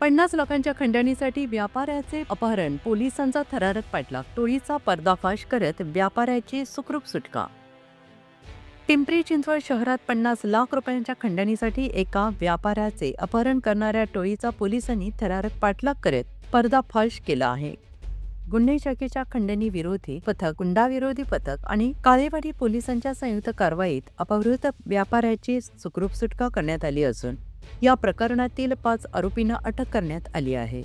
50 लोकांच्या खंडणीसाठी व्यापाऱ्याचे अपहरण, पोलिसांचा थरारक पाठलाग, टोळीचा पर्दाफाश करत व्यापाऱ्याची सुखरूप सुटका. पिंपरी चिंचवड शहरात 50 लाख रुपयांच्या खंडणीसाठी एका व्यापाऱ्याचे अपहरण करणाऱ्या टोळीचा पोलिसांनी थरारक पाठलाग करत पर्दाफाश केला आहे. गुन्हे शाखेच्या खंडणी विरोधी पथक, गुंडाविरोधी पथक आणि काळेवाडी पोलिसांच्या संयुक्त कारवाईत अपहृत व्यापाऱ्याची सुखरूप सुटका करण्यात आली असून या प्रकरणातील 5 आरोपींना अटक करण्यात आली आहे.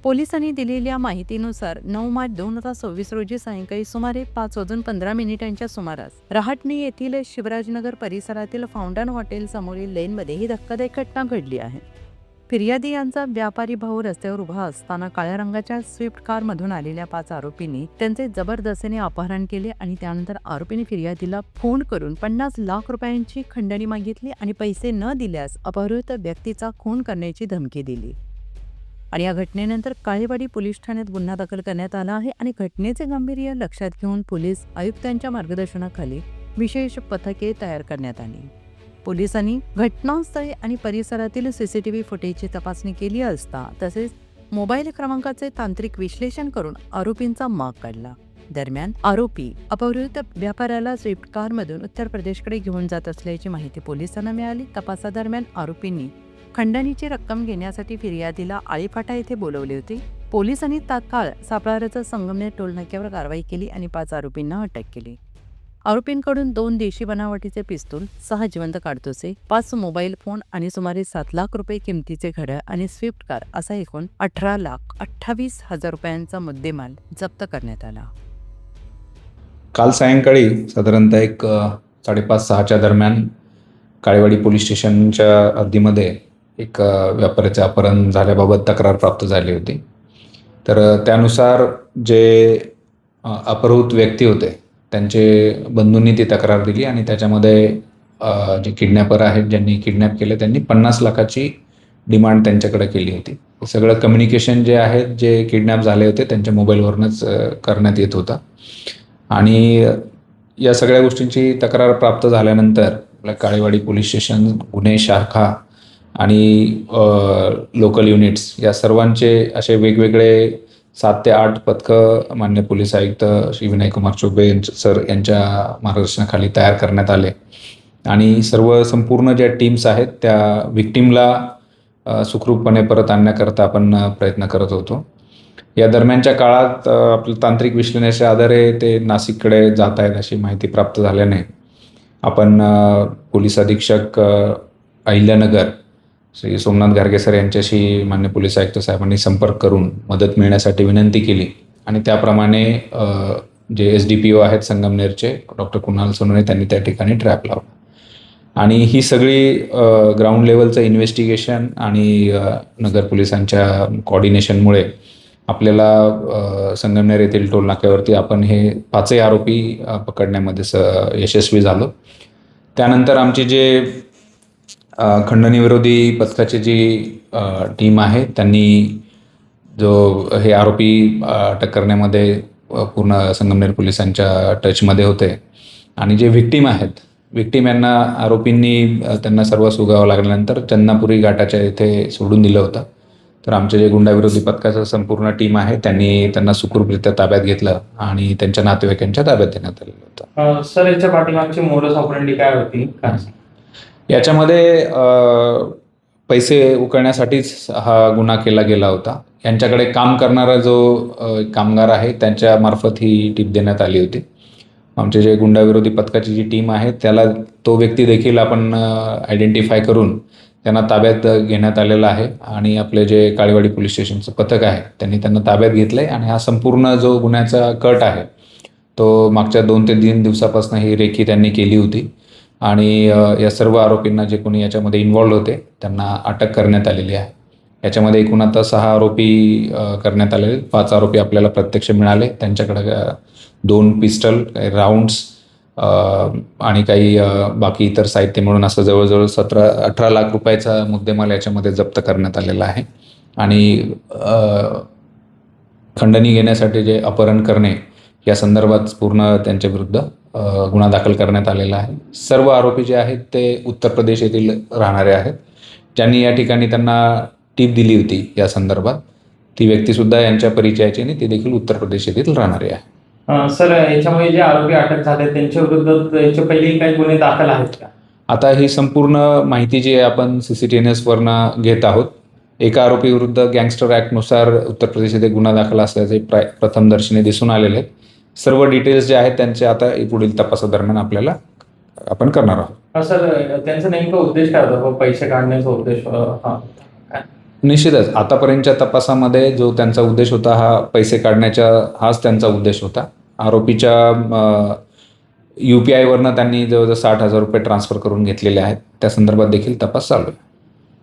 पोलिसांनी दिलेल्या माहितीनुसार 9 मार्च 2026 रोजी सायंकाळी सुमारे 5:15 सुमारास रहाटणी येथील शिवराजनगर परिसरातील फाउंटन हॉटेल समोरील लेनमध्ये ही धक्कादायक घटना घडली आहे. फिर्यादी यांचा व्यापारी भाऊ रस्त्यावर उभा असताना काळ्या रंगाच्या स्विफ्ट कारमधून आलेल्या 5 आरोपींनी त्यांचे जबरदस्तीने अपहरण केले आणि त्यानंतर आरोपींनी फिर्यादीला फोन करून 50 लाख रुपयांची खंडणी मागितली आणि पैसे न दिल्यास अपहृत व्यक्तीचा खून करण्याची धमकी दिली. आणि या घटनेनंतर काळेवाडी पोलीस ठाण्यात गुन्हा दाखल करण्यात आला आहे आणि घटनेचे गांभीर्य लक्षात घेऊन पोलीस आयुक्तांच्या मार्गदर्शनाखाली विशेष पथके तयार करण्यात आली. पोलिसांनी घटनास्थळी आणि परिसरातील सीसीटीव्ही फुटेजची तपासणी केली असता तसेच मोबाईल क्रमांकाचे तांत्रिक विश्लेषण करून आरोपींचा माग काढला. दरम्यान आरोपी अपहृत व्यापाऱ्याला स्विफ्ट कारमधून उत्तर प्रदेशकडे घेऊन जात असल्याची माहिती पोलिसांना मिळाली. तपासादरम्यान आरोपींनी खंडणीची रक्कम घेण्यासाठी फिर्यादीला आळीफाटा येथे बोलवले होते. पोलिसांनी तात्काळ सापळारचा संगमनेर टोलनाक्यावर कारवाई केली आणि 5 आरोपींना अटक केली. आरोपींकडून 2 देशी बनावटीचे पिस्तूल, 6 जिवंत काडतुसे, 5 मोबाईल फोन आणि सुमारे 7 लाख रुपये किमतीचे घड्याळ आणि स्विफ्ट कार असा एकूण 18,28,000 रुपयांचा मुद्देमाल जप्त करण्यात आला. काल सायंकाळी साधारणतः एक 5:30-6च्या दरम्यान काळेवाडी पोलीस स्टेशनच्या हद्दीमध्ये एक व्यापाऱ्याचे अपहरण झाल्याबाबत तक्रार प्राप्त झाली होती. तर त्यानुसार जे अपहृत व्यक्ती होते त्यांचे बंधूंनी ती तक्रार दिली आणि त्याच्यामध्ये जे किडनॅपर आहेत ज्यांनी किडनॅप केलं त्यांनी 50 लाखाची डिमांड त्यांच्याकडे केली होती. हे सगळं कम्युनिकेशन जे आहेत जे किडनॅप झाले होते त्यांच्या मोबाईलवरूनच करण्यात येत होता. आणि या सगळ्या गोष्टींची तक्रार प्राप्त झाल्यानंतर आपल्या काळेवाडी पोलीस स्टेशन, गुन्हे शाखा आणि लोकल युनिट्स या सर्वांचे असे वेगवेगळे 7 ते 8 पथकं माननीय पोलीस आयुक्त श्री विनयकुमार चौबे सर यांच्या मार्गदर्शनाखाली तयार करण्यात आले आणि सर्व संपूर्ण ज्या टीम्स आहेत त्या विक्टीमला सुखरूपपणे परत आणण्याकरता आपण प्रयत्न करत होतो. या दरम्यानच्या काळात आपलं तांत्रिक विश्लेषणाच्या आधारे ते नाशिककडे जात आहेत अशी माहिती प्राप्त झाल्याने आपण पोलीस अधीक्षक अहिल्यानगर श्री सोमनाथ गार्गे सर यांच्याशी मान्य पोलीस आयुक्त साहेबांनी संपर्क करून मदत मिळण्यासाठी विनंती केली आणि त्याप्रमाणे जे SDPO आहेत संगमनेरचे डॉक्टर कुणाल सोनवणे त्यांनी त्या ठिकाणी ट्रॅप लावला आणि ही सगळी ग्राउंड लेवलचं इन्व्हेस्टिगेशन आणि नगर पोलिसांच्या कोऑर्डिनेशनमुळे आपल्याला संगमनेर येथील टोल नाक्यावरती आपण हे 5 आरोपी पकडण्यामध्ये यशस्वी झालो. त्यानंतर आमची जे खंडणीविरोधी पथकाची जी टीम आहे त्यांनी जो हे आरोपी अटक करण्यामध्ये पूर्ण संगमनेर पोलिसांच्या टचमध्ये होते आणि जे व्हिक्टीम आहेत व्हिक्टीम यांना आरोपींनी त्यांना सर्व सुगावं लागल्यानंतर चन्नापुरी घाटाच्या इथे सोडून दिलं होतं. तर आमचे जे गुंडाविरोधी पथकाचं संपूर्ण टीम आहे त्यांनी त्यांना सुखरूपरित्या ताब्यात घेतलं आणि त्यांच्या नातेवाईकांच्या ताब्यात देण्यात आलेलं होतं. सर, याच्या पाठीमागची मोडस ऑपरेंडी काय होती? याच्यामध्ये पैसे उकळण्यासाठीच हा गुन्हा केला गेला होता. यांच्याकडे काम करणारा जो कामगार आहे त्यांच्यामार्फत ही टीप देण्यात आली होती. आमचे जे गुंडाविरोधी पथकाची जी टीम आहे त्याला तो व्यक्ती देखील आपण आयडेंटिफाय करून त्यांना ताब्यात घेण्यात आलेला आहे आणि आपले जे काळेवाडी पोलीस स्टेशनचं पथक आहे त्यांनी त्यांना ताब्यात घेतलं आहे आणि हा संपूर्ण जो गुन्ह्याचा कट आहे तो मागच्या 2 ते 3 दिवसापासून ही रेखी त्यांनी केली होती आणि या सर्व आरोपींना जे कोणी याच्यामध्ये इन्व्हॉल्व होते त्यांना अटक करण्यात आलेली आहे. याच्यामध्ये एकूण आता 6 आरोपी करण्यात आलेले. 5 आरोपी आपल्याला प्रत्यक्ष मिळाले. त्यांच्याकडे 2 पिस्टल, काही राऊंड्स आणि काही बाकी इतर साहित्य म्हणून असं जवळजवळ 17-18 लाख रुपयाचा मुद्देमाल याच्यामध्ये जप्त करण्यात आलेला आहे. आणि खंडणी घेण्यासाठी जे अपहरण करणे या संदर्भात पूर्ण त्यांच्या विरुद्ध गुन्हा दाखल करण्यात आलेला आहे. सर्व आरोपी जे आहेत ते उत्तर प्रदेश येथील राहणारे आहेत, ज्यांनी या ठिकाणी त्यांना टीप दिली होती या संदर्भात. ती व्यक्तीसुद्धा यांच्या परिचयाची आणि ती देखील उत्तर प्रदेश येथील राहणारी आहे. सर, याच्यामध्ये जे आरोपी अटक झाले त्यांच्या विरुद्ध याचे पहिलेही काही गुन्हे दाखल आहेत का? आता ही संपूर्ण माहिती जी आहे आपण CCTNSवरनं घेत आहोत. एका आरोपी विरुद्ध गँगस्टर ॲक्टनुसार उत्तर प्रदेश येथे गुन्हा दाखल असल्याचे प्रथमदर्शनी दिसून आलेले आहेत. सर्व डिटेल्स जे आहेत त्यांचे आता पुढील तपासादरम्यान आपण करणार आहोत. सर, त्यांचा नेमका उद्देश काय होता? पैसे काढण्याचा उद्देश काय? निश्चितच आतापर्यंतच्या तपासामध्ये जो त्यांचा उद्देश होता पैसे काढण्याचा हाच त्यांचा उद्देश होता. आरोपीच्या UPI वरनं त्यांनी जवळजवळ 60,000 रुपये ट्रान्सफर करून घेतलेले आहेत. त्या संदर्भात देखील तपास चालू आहे.